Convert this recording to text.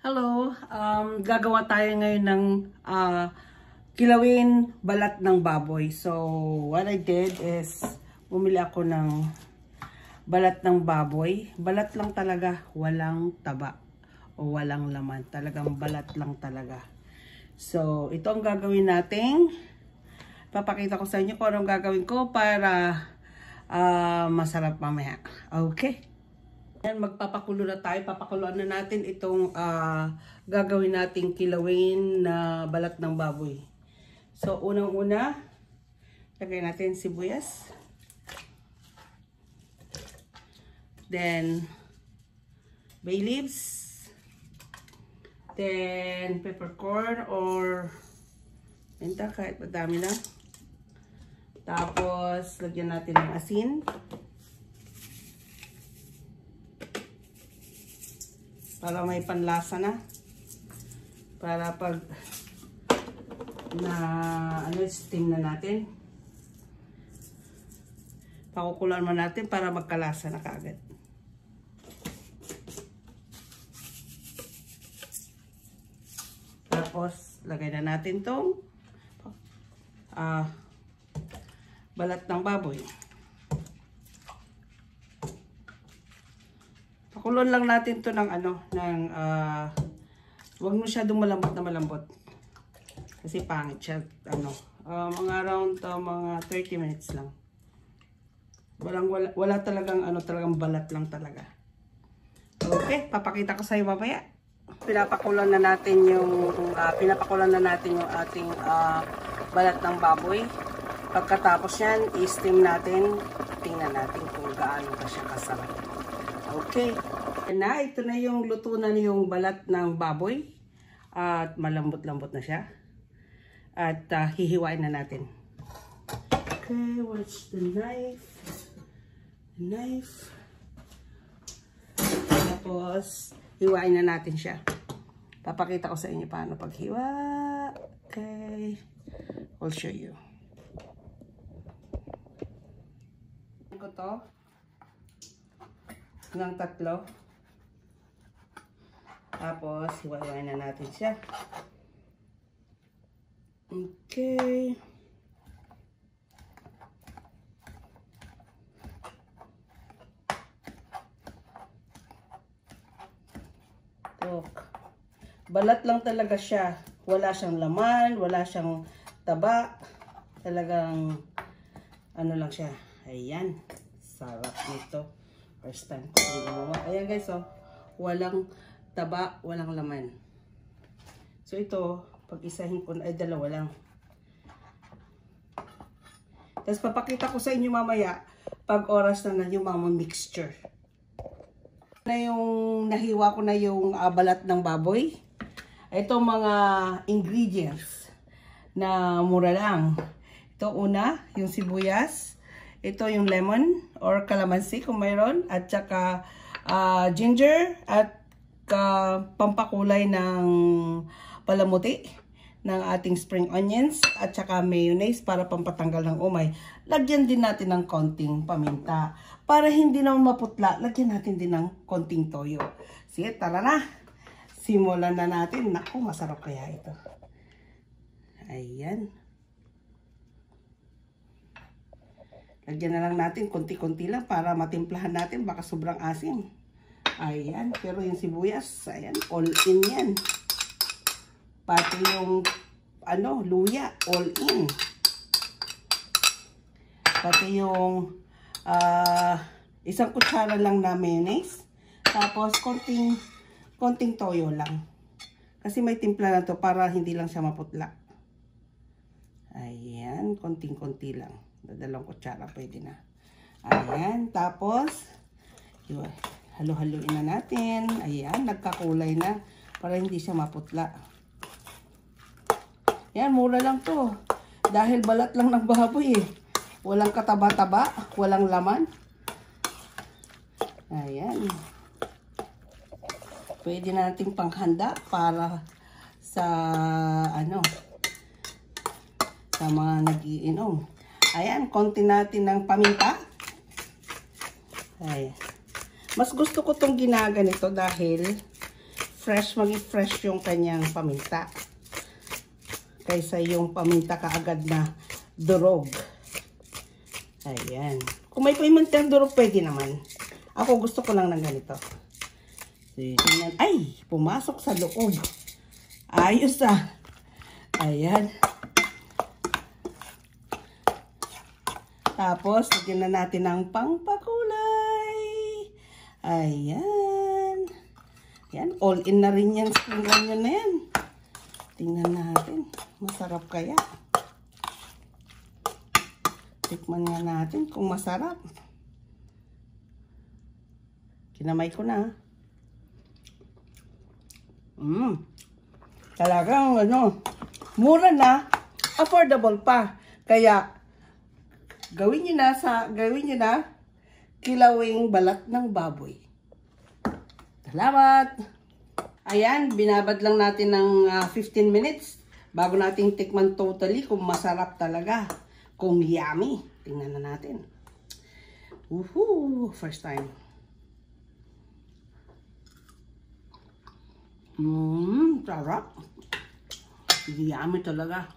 Hello, gagawa tayo ngayon ng kilawin balat ng baboy. So, what I did is, bumili ako ng balat ng baboy. Balat lang talaga, walang taba o walang laman. Talagang balat lang talaga. So, ito ang gagawin natin. Papakita ko sa inyo kung anong gagawin ko para masarap mamaya. Okay. Yan, magpapakulo na tayo. Papakuluan na natin itong gagawin nating kilawin na balat ng baboy. So, unang-una, lagay natin sibuyas. Then, bay leaves. Then, peppercorn or minta, kahit madami na. Tapos, lagyan natin ng asin. Para may panlasa na. Para pag steam na natin. Pakukulan mo natin para magkalasa na kaagad. Tapos, lagay na natin tong balat ng baboy. Pakuloan lang natin to ng wag mo siya malambot na malambot. Kasi pangit siya, mga around mga 30 minutes lang. Wala talagang talagang balat lang talaga. Okay, papakita ko sa iyo mamaya. Pinapakulan na natin yung ating balat ng baboy. Pagkatapos yan, i-steam natin. Tingnan natin kung gaano pa siya kasarap. Okay. Na, ito na yung luto na yung balat ng baboy. At malambot-lambot na siya. At hihiwain na natin. Okay, where's the knife? Tapos, hiwain na natin siya. Papakita ko sa inyo paano paghiwa. Okay. I'll show you. Ko to ng tatlo. Tapos, hiwa-hiwain na natin siya. Okay. Balat lang talaga siya. Wala siyang laman, wala siyang taba. Talagang lang siya. Ayan. Sarap nito. First time ko gumawa. Ayan guys, walang taba, walang laman. So ito, pag isahin ko ay dalawa lang. Tapos papakita ko sa inyo mamaya pag oras na yung mga mixture. Na yung nahiwa ko na yung balat ng baboy. Ito mga ingredients na mura lang. Ito una, yung sibuyas. Ito yung lemon or calamansi kung mayroon. At saka ginger at pampakulay ng palamuti ng ating spring onions. At saka mayonnaise para pampatanggal ng umay. Lagyan din natin ng konting paminta. Para hindi naman maputla, lagyan natin din ng konting toyo. Sige, tara na. Simulan na natin. Naku, masarap kaya ito. Ayan. Lagyan na lang natin, konti-konti lang para matimplahan natin. Baka sobrang asim. Ayan. Pero yung sibuyas, ayan, all in yan. Pati yung, luya, all in. Pati yung, isang kutsara lang na mayonnaise. Tapos, konting toyo lang. Kasi may timpla na to para hindi lang siya maputla. Ayan, konting-konti lang. Dalawang kutsara pwede na. Ayan, tapos halo-haloin na natin. Ayan, nagkakulay na para hindi siya maputla. Ayan, mura lang to. Dahil balat lang ng baboy eh. Walang kataba-taba, walang laman. Ayan. Pwede nating panghanda para sa sa mga nag-iinom. Ayan, konti natin ng paminta. Ayan. Mas gusto ko tong ginaganito dahil maging fresh yung kanyang paminta. Kaysa yung paminta kaagad na durog. Ayan. Kung may pimintang durog, pwede naman. Ako gusto ko lang ng ganito. Tingnan. Ay! Pumasok sa loob. Ayos ah. Ayan. Tapos, lagyan na natin ng pangpakulay. Ayan. Yan, all in na rin yung spring onion na yan. Tingnan natin. Masarap kaya. Tikman nga natin kung masarap. Kinamay ko na. Talagang mura na, affordable pa. Kaya gawin niyo na kilawing balat ng baboy. Salamat! Ayan, binabad lang natin ng 15 minutes bago nating tikman totally kung masarap talaga. Kung yummy. Tingnan na natin. Woohoo! First time. Sarap. Yummy talaga.